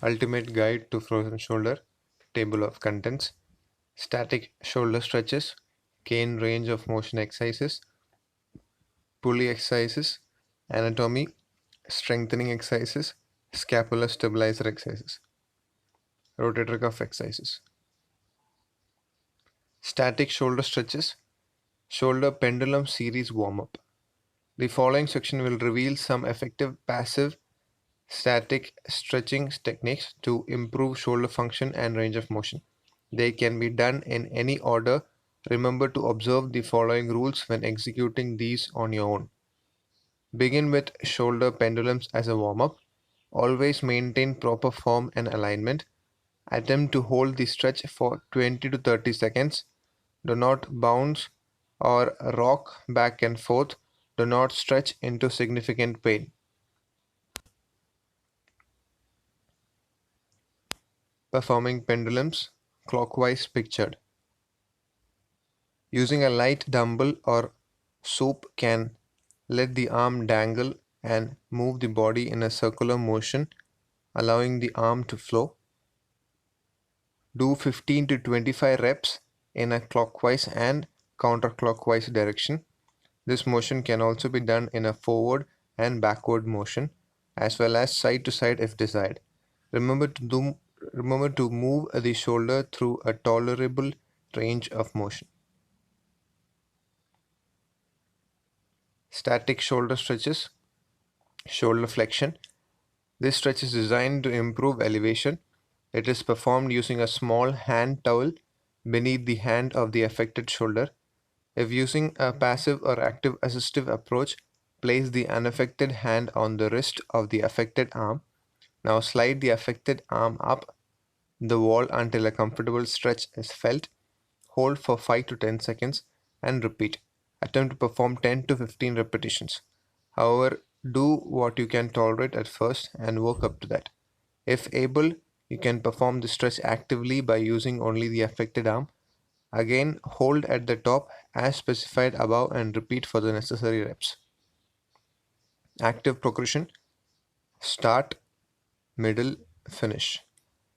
Ultimate Guide to Frozen Shoulder, Table of Contents, Static Shoulder Stretches, Cane Range of Motion Exercises, Pulley Exercises, Anatomy, Strengthening Exercises, Scapular Stabilizer Exercises, Rotator Cuff Exercises. Static Shoulder Stretches, Shoulder Pendulum Series Warm-Up. The following section will reveal some effective passive static stretching techniques to improve shoulder function and range of motion. They can be done in any order. Remember to observe the following rules when executing these on your own. Begin with shoulder pendulums as a warm-up. Always maintain proper form and alignment. Attempt to hold the stretch for 20 to 30 seconds. Do not bounce or rock back and forth. Do not stretch into significant pain. Performing pendulums clockwise pictured. Using a light dumbbell or soup can let the arm dangle and move the body in a circular motion, allowing the arm to flow. Do 15 to 25 reps in a clockwise and counterclockwise direction. This motion can also be done in a forward and backward motion, as well as side to side if desired. Remember to move the shoulder through a tolerable range of motion. Static shoulder stretches, shoulder flexion. This stretch is designed to improve elevation. It is performed using a small hand towel beneath the hand of the affected shoulder. If using a passive or active assistive approach, place the unaffected hand on the wrist of the affected arm. Now slide the affected arm up the wall until a comfortable stretch is felt. Hold for 5 to 10 seconds and repeat. Attempt to perform 10 to 15 repetitions. However, do what you can tolerate at first and work up to that. If able, you can perform the stretch actively by using only the affected arm. Again, hold at the top as specified above and repeat for the necessary reps. Active progression. Start, middle, finish.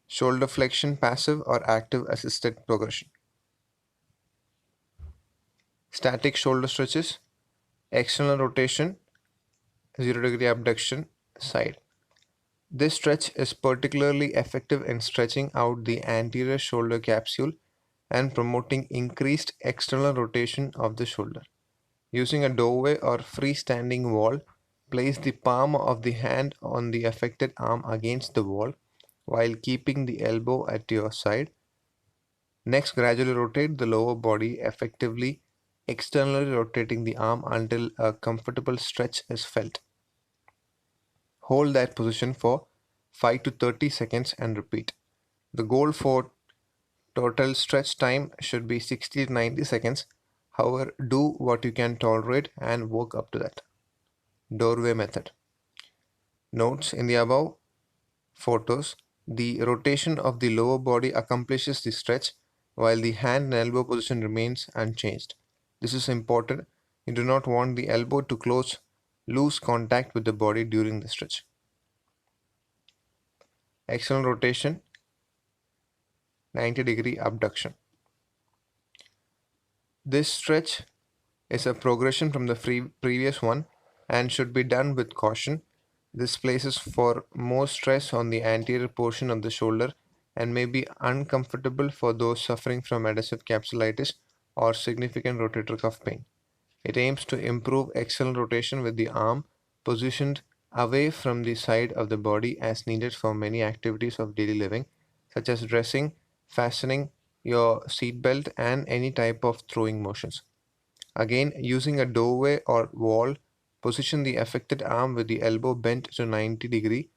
Shoulder flexion, passive or active assisted progression. Static shoulder stretches. External rotation, 0-degree abduction, side. This stretch is particularly effective in stretching out the anterior shoulder capsule and promoting increased external rotation of the shoulder. Using a doorway or freestanding wall, place the palm of the hand on the affected arm against the wall while keeping the elbow at your side. Next, gradually rotate the lower body, effectively externally rotating the arm until a comfortable stretch is felt. Hold that position for 5 to 30 seconds and repeat. The goal for total stretch time should be 60 to 90 seconds. However, do what you can tolerate and work up to that. Doorway method. Notes in the above photos, the rotation of the lower body accomplishes the stretch while the hand and elbow position remains unchanged. This is important. You do not want the elbow to lose contact with the body during the stretch. External rotation, 90-degree abduction. This stretch is a progression from the previous one and should be done with caution. This places for more stress on the anterior portion of the shoulder and may be uncomfortable for those suffering from adhesive capsulitis or significant rotator cuff pain. It aims to improve external rotation with the arm positioned away from the side of the body as needed for many activities of daily living, such as dressing, fastening your seatbelt, and any type of throwing motions. Again, using a doorway or wall, position the affected arm with the elbow bent to 90 degree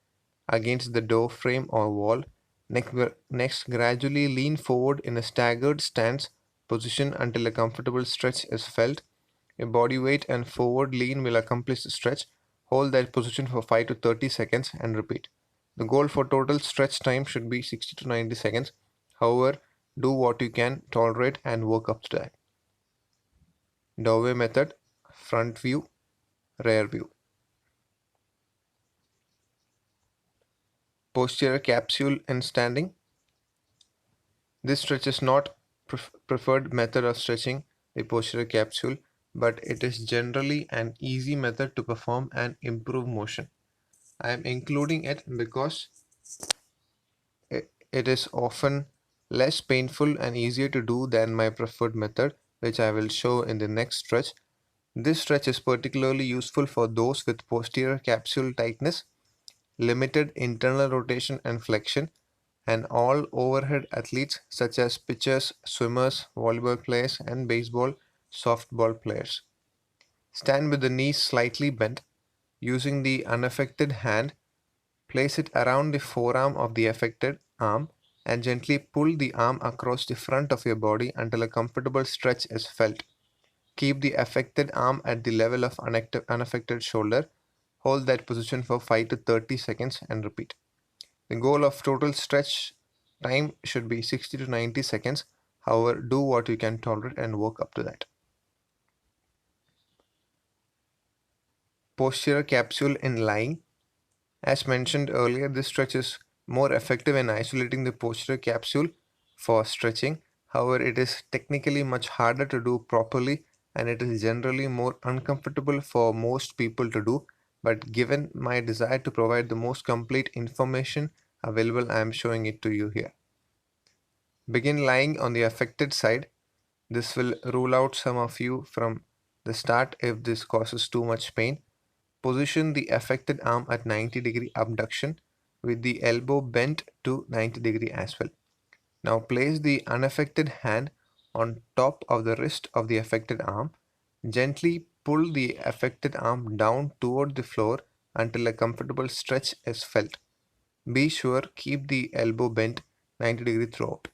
against the door frame or wall. Next, gradually lean forward in a staggered stance position until a comfortable stretch is felt. Your body weight and forward lean will accomplish the stretch. Hold that position for 5 to 30 seconds and repeat. The goal for total stretch time should be 60 to 90 seconds. However, do what you can tolerate and work up to that. Doorway method, front view, rear view. Posterior capsule in standing. This stretch is not preferred method of stretching the posterior capsule, but it is generally an easy method to perform and improve motion. I am including it because it is often less painful and easier to do than my preferred method, which I will show in the next stretch. This stretch is particularly useful for those with posterior capsule tightness, limited internal rotation and flexion, and all overhead athletes such as pitchers, swimmers, volleyball players, and baseball, softball players. Stand with the knees slightly bent, using the unaffected hand. Place it around the forearm of the affected arm and gently pull the arm across the front of your body until a comfortable stretch is felt. Keep the affected arm at the level of unaffected shoulder. Hold that position for 5 to 30 seconds and repeat. The goal of total stretch time should be 60 to 90 seconds. However, do what you can tolerate and work up to that. Posterior capsule in lying. As mentioned earlier, this stretch is more effective in isolating the posterior capsule for stretching. However, it is technically much harder to do properly and it is generally more uncomfortable for most people to do. But given my desire to provide the most complete information available, I am showing it to you here. Begin lying on the affected side. This will rule out some of you from the start if this causes too much pain. Position the affected arm at 90-degree abduction with the elbow bent to 90 degree as well. Now place the unaffected hand on top of the wrist of the affected arm. Gently pull the affected arm down toward the floor until a comfortable stretch is felt. Be sure keep the elbow bent 90 degree throughout.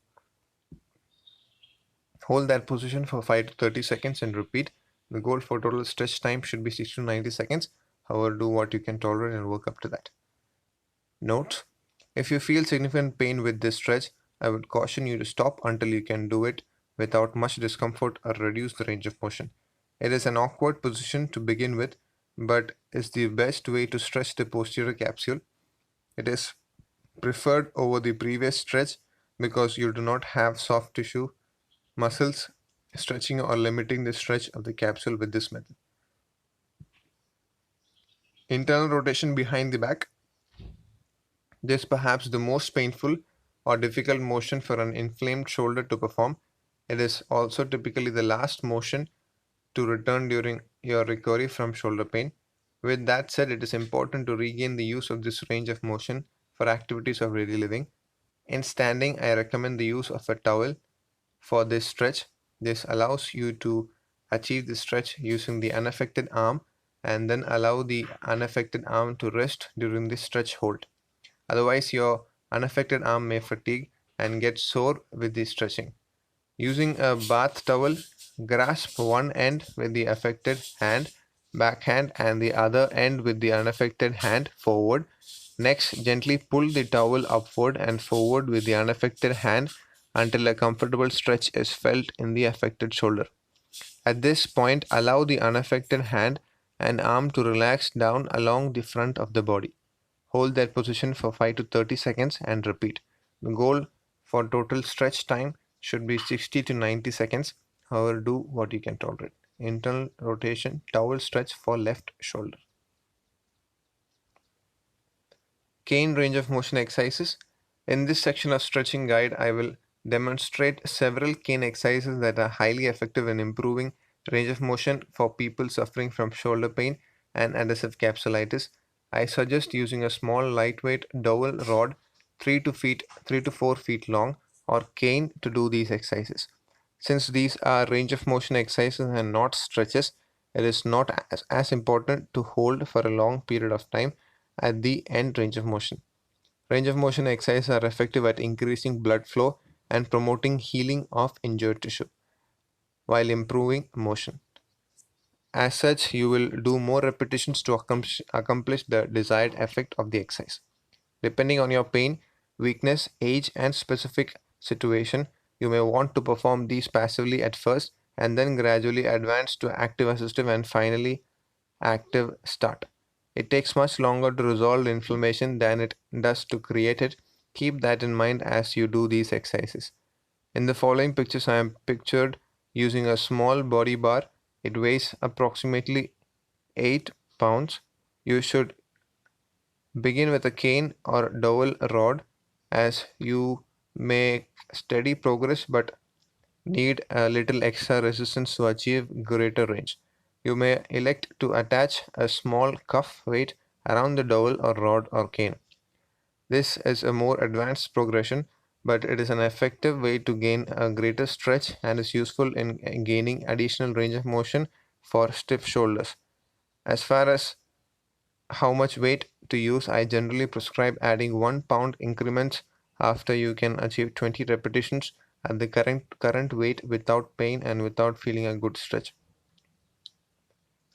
Hold that position for 5 to 30 seconds and repeat. The goal for total stretch time should be 60 to 90 seconds. However, do what you can tolerate and work up to that. Note: if you feel significant pain with this stretch, I would caution you to stop until you can do it without much discomfort or reduce the range of motion. It is an awkward position to begin with, but is the best way to stretch the posterior capsule. It is preferred over the previous stretch because you do not have soft tissue muscles stretching or limiting the stretch of the capsule with this method. Internal rotation behind the back. This is perhaps the most painful or difficult motion for an inflamed shoulder to perform. It is also typically the last motion to return during your recovery from shoulder pain. With that said, it is important to regain the use of this range of motion for activities of daily living. In standing, I recommend the use of a towel for this stretch. This allows you to achieve the stretch using the unaffected arm and then allow the unaffected arm to rest during the stretch hold. Otherwise, your unaffected arm may fatigue and get sore with the stretching. Using a bath towel, grasp one end with the affected hand, backhand, and the other end with the unaffected hand forward. Next, gently pull the towel upward and forward with the unaffected hand until a comfortable stretch is felt in the affected shoulder. At this point, allow the unaffected hand and arm to relax down along the front of the body. Hold that position for 5 to 30 seconds and repeat. The goal for total stretch time should be 60 to 90 seconds. However, do what you can tolerate. Internal rotation, towel stretch for left shoulder. Cane range of motion exercises. In this section of stretching guide, I will demonstrate several cane exercises that are highly effective in improving range of motion for people suffering from shoulder pain and adhesive capsulitis. I suggest using a small lightweight dowel rod 3 to 4 feet long or cane to do these exercises. Since these are range of motion exercises and not stretches, it is not as important to hold for a long period of time at the end range of motion. Range of motion exercises are effective at increasing blood flow and promoting healing of injured tissue while improving motion. As such, you will do more repetitions to accomplish the desired effect of the exercise. Depending on your pain, weakness, age, and specific situation, you may want to perform these passively at first and then gradually advance to active assistive and finally active start. It takes much longer to resolve the inflammation than it does to create it. Keep that in mind as you do these exercises. In the following pictures, I am pictured using a small body bar. It weighs approximately 8 pounds. You should begin with a cane or dowel rod as you make steady progress but need a little extra resistance to achieve greater range. You may elect to attach a small cuff weight around the dowel or rod or cane. This is a more advanced progression, but it is an effective way to gain a greater stretch and is useful in gaining additional range of motion for stiff shoulders. As far as how much weight to use, I generally prescribe adding 1 pound increments after you can achieve 20 repetitions at the current weight without pain and without feeling a good stretch.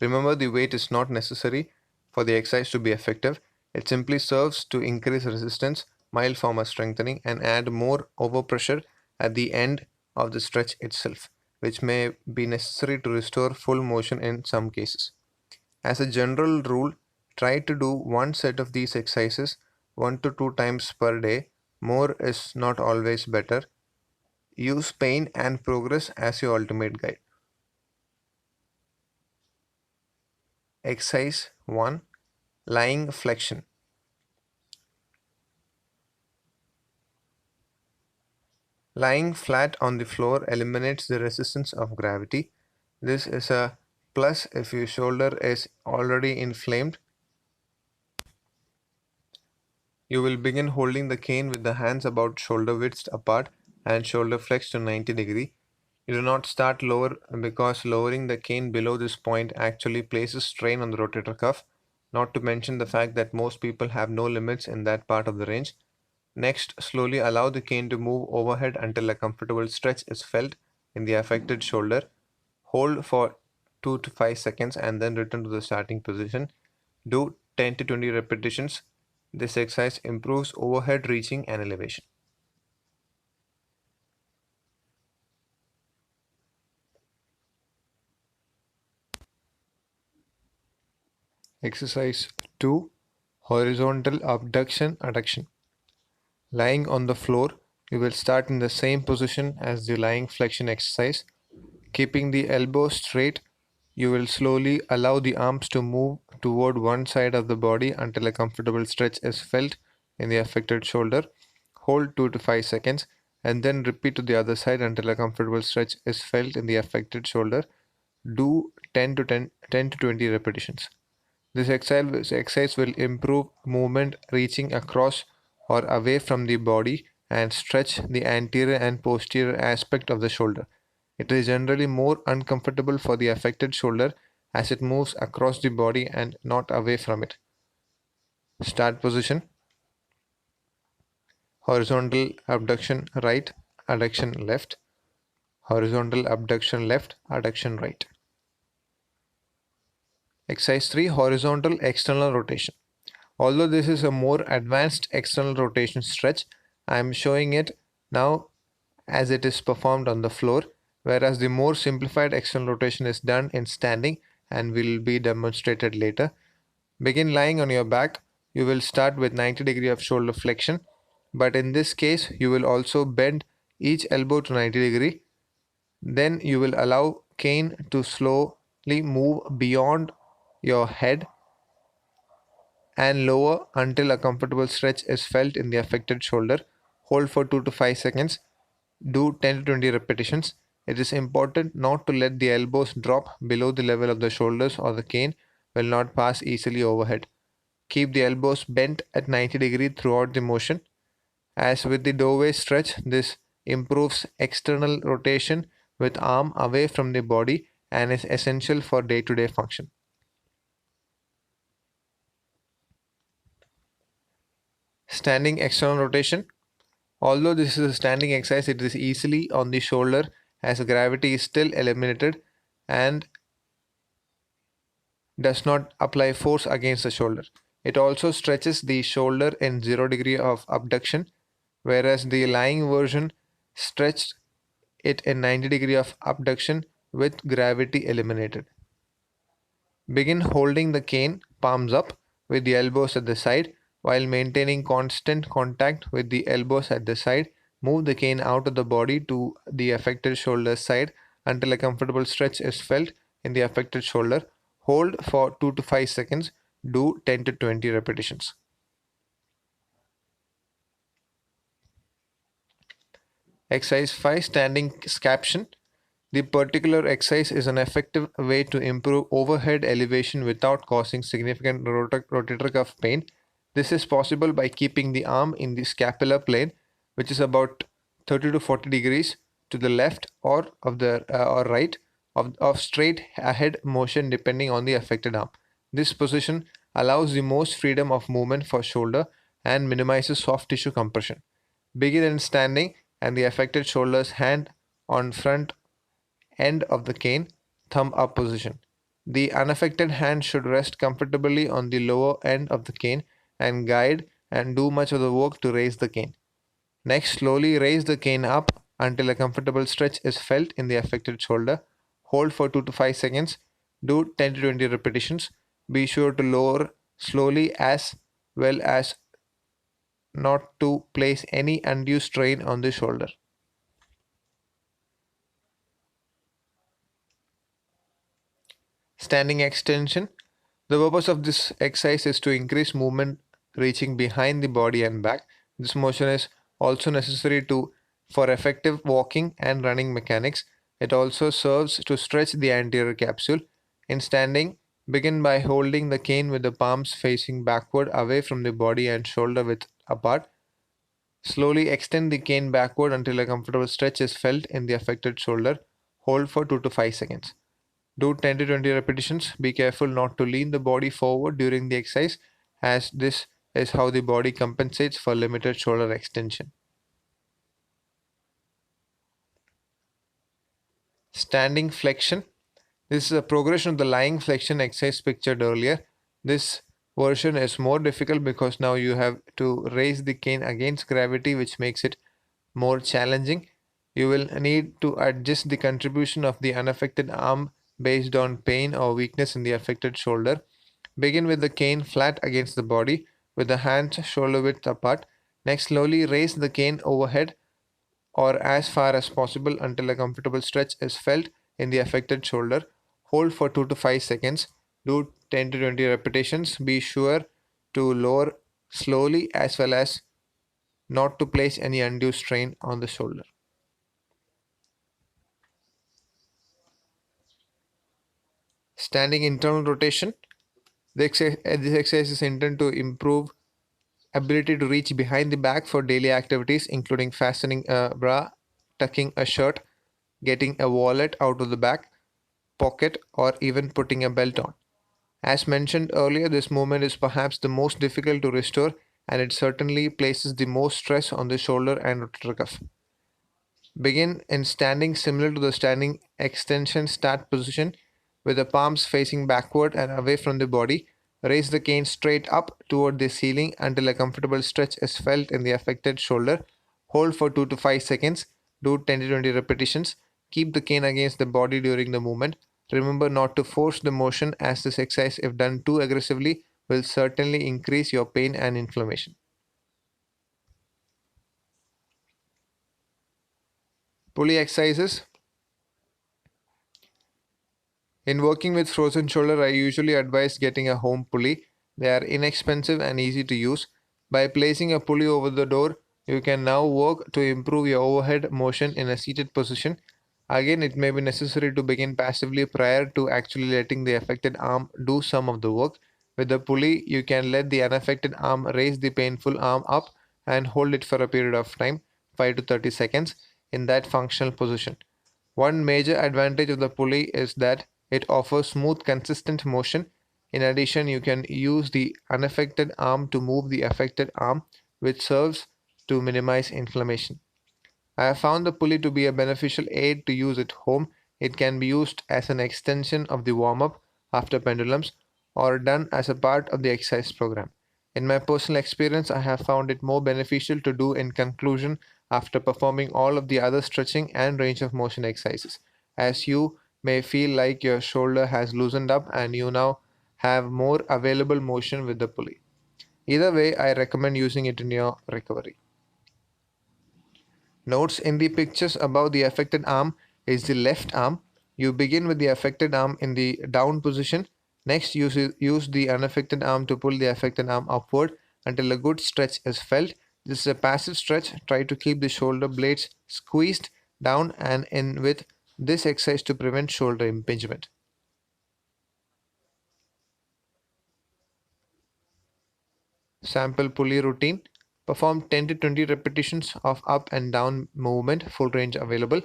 Remember, the weight is not necessary for the exercise to be effective. It simply serves to increase resistance, mild form of strengthening, and add more overpressure at the end of the stretch itself, which may be necessary to restore full motion in some cases. As a general rule, try to do one set of these exercises 1 to 2 times per day. More is not always better. Use pain and progress as your ultimate guide. Exercise 1, Lying Flexion. Lying flat on the floor eliminates the resistance of gravity. This is a plus if your shoulder is already inflamed. You will begin holding the cane with the hands about shoulder width apart and shoulder flexed to 90°. You do not start lower because lowering the cane below this point actually places strain on the rotator cuff, not to mention the fact that most people have no limits in that part of the range. Next, slowly allow the cane to move overhead until a comfortable stretch is felt in the affected shoulder. Hold for 2 to 5 seconds and then return to the starting position. Do 10 to 20 repetitions. This exercise improves overhead reaching and elevation. Exercise 2, Horizontal Abduction Adduction. Lying on the floor, you will start in the same position as the lying flexion exercise. Keeping the elbows straight, you will slowly allow the arms to move toward one side of the body until a comfortable stretch is felt in the affected shoulder. Hold 2 to 5 seconds and then repeat to the other side until a comfortable stretch is felt in the affected shoulder. Do 10 to 20 repetitions. This exercise will improve movement reaching across or away from the body and stretch the anterior and posterior aspect of the shoulder. It is generally more uncomfortable for the affected shoulder as it moves across the body and not away from it. Start position, horizontal abduction right, adduction left, horizontal abduction left, adduction right. Exercise 3, horizontal external rotation. Although this is a more advanced external rotation stretch, I am showing it now as it is performed on the floor, whereas the more simplified external rotation is done in standing and will be demonstrated later. Begin lying on your back. You will start with 90 degree of shoulder flexion, but in this case you will also bend each elbow to 90 degree. Then you will allow cane to slowly move beyond your head and lower until a comfortable stretch is felt in the affected shoulder. Hold for 2 to 5 seconds. Do 10 to 20 repetitions. It is important not to let the elbows drop below the level of the shoulders or the cane will not pass easily overhead. Keep the elbows bent at 90 degree throughout the motion. As with the doorway stretch, this improves external rotation with arm away from the body and is essential for day-to-day function. Standing external rotation. Although this is a standing exercise, it is easily on the shoulder as gravity is still eliminated and does not apply force against the shoulder. It also stretches the shoulder in 0 degree of abduction, whereas the lying version stretched it in 90 degree of abduction with gravity eliminated. Begin holding the cane, palms up. with the elbows at the side. While maintaining constant contact with the elbows at the side, move the cane out of the body to the affected shoulder side until a comfortable stretch is felt in the affected shoulder. Hold for 2 to 5 seconds. Do 10 to 20 repetitions. Exercise 5, standing scaption. The particular exercise is an effective way to improve overhead elevation without causing significant rotator cuff pain. This is possible by keeping the arm in the scapular plane, which is about 30 to 40 degrees to the left or right of straight ahead motion depending on the affected arm. This position allows the most freedom of movement for shoulder and minimizes soft tissue compression. Begin in standing and the affected shoulder's hand on front end of the cane, thumb up position. The unaffected hand should rest comfortably on the lower end of the cane and guide and do much of the work to raise the cane. Next, slowly raise the cane up until a comfortable stretch is felt in the affected shoulder. Hold for 2 to 5 seconds. Do 10 to 20 repetitions. Be sure to lower slowly as well as not to place any undue strain on the shoulder. Standing extension. The purpose of this exercise is to increase movement reaching behind the body and back. This motion is also necessary for effective walking and running mechanics. It also serves to stretch the anterior capsule. In standing, begin by holding the cane with the palms facing backward away from the body and shoulder width apart. Slowly extend the cane backward until a comfortable stretch is felt in the affected shoulder. Hold for 2 to 5 seconds. Do 10 to 20 repetitions. Be careful not to lean the body forward during the exercise, as this is how the body compensates for limited shoulder extension. Standing flexion. This is a progression of the lying flexion exercise pictured earlier. This version is more difficult because now you have to raise the cane against gravity, which makes it more challenging. You will need to adjust the contribution of the unaffected arm based on pain or weakness in the affected shoulder. Begin with the cane flat against the body with the hands shoulder width apart. Next, slowly raise the cane overhead or as far as possible until a comfortable stretch is felt in the affected shoulder. Hold for 2 to 5 seconds. Do 10 to 20 repetitions. Be sure to lower slowly as well as not to place any undue strain on the shoulder. Standing internal rotation. This exercise is intended to improve ability to reach behind the back for daily activities, including fastening a bra, tucking a shirt, getting a wallet out of the back pocket, or even putting a belt on. As mentioned earlier, this movement is perhaps the most difficult to restore, and it certainly places the most stress on the shoulder and rotator cuff. Begin in standing similar to the standing extension start position with the palms facing backward and away from the body. Raise the cane straight up toward the ceiling until a comfortable stretch is felt in the affected shoulder. Hold for 2 to 5 seconds. Do 10 to 20 repetitions. Keep the cane against the body during the movement. Remember not to force the motion, as this exercise, if done too aggressively, will certainly increase your pain and inflammation. Pulley exercises. In working with frozen shoulder, I usually advise getting a home pulley. They are inexpensive and easy to use. By placing a pulley over the door, you can now work to improve your overhead motion in a seated position. Again, it may be necessary to begin passively prior to actually letting the affected arm do some of the work. With the pulley, you can let the unaffected arm raise the painful arm up and hold it for a period of time, 5 to 30 seconds, in that functional position. One major advantage of the pulley is that it offers smooth, consistent motion. In addition, you can use the unaffected arm to move the affected arm, which serves to minimize inflammation. I have found the pulley to be a beneficial aid to use at home. It can be used as an extension of the warm up after pendulums or done as a part of the exercise program. In my personal experience, I have found it more beneficial to do in conclusion after performing all of the other stretching and range of motion exercises, as you may feel like your shoulder has loosened up and you now have more available motion with the pulley. Either way, I recommend using it in your recovery. Notes in the pictures above the affected arm is the left arm. You begin with the affected arm in the down position. Next, use the unaffected arm to pull the affected arm upward until a good stretch is felt. This is a passive stretch. Try to keep the shoulder blades squeezed down and in with this exercise to prevent shoulder impingement. Sample pulley routine. Perform 10 to 20 repetitions of up and down movement, full range available.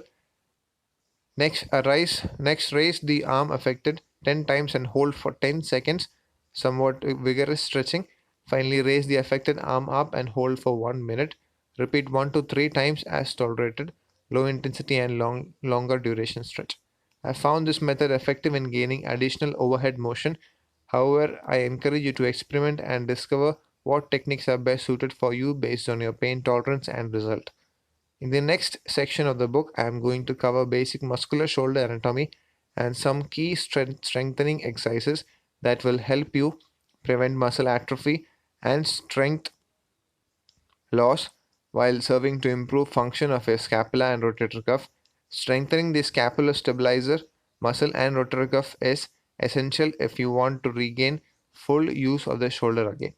Next, raise the arm affected 10 times and hold for 10 seconds, somewhat vigorous stretching. Finally, raise the affected arm up and hold for 1 minute. Repeat 1 to 3 times as tolerated, low intensity and longer duration stretch. I found this method effective in gaining additional overhead motion. However, I encourage you to experiment and discover what techniques are best suited for you based on your pain tolerance and result. In the next section of the book, I am going to cover basic muscular shoulder anatomy and some key strengthening exercises that will help you prevent muscle atrophy and strength loss while serving to improve function of your scapula and rotator cuff. Strengthening the scapular stabilizer muscle and rotator cuff is essential if you want to regain full use of the shoulder again.